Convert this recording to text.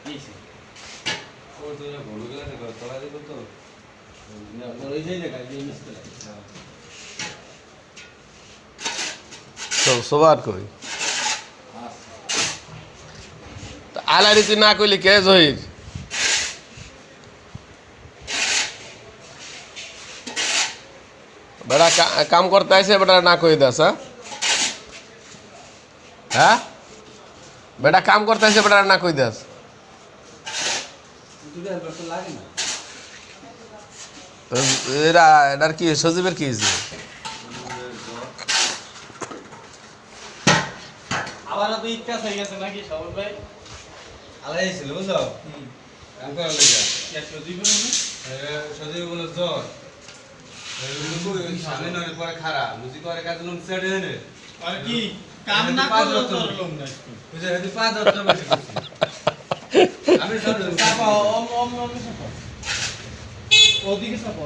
ওর তো ভুল গেলে না তোলা দিব তো ওই সেই জায়গায় যে মিস করে তো সবার কই আলারি তুই না কইলি কে জহির বেটা কাম করতে আইছে বেটা না কই দাস হ্যাঁ বেটা কাম করতে আইছে বেটা না কই দাস লাগে না এরা এটার কি সজীবের কি হয়েছে আবার তো ইচ্ছা হয়ে গেছে নাকি সবল ভাই আলাই ছিল বুঝছো কাম করার লেগে সজীবের সজীব বলে জ্বর সামনে নয় পরে খারাপ মুজি করে কাজ লোক সেট এনে আর কি কাম না করলে তো লোক না বুঝে হেদি 5 রত্ন বেশি করছি আমি সব চাপা ওম ওম ওম চাপা ওদিকে চাপা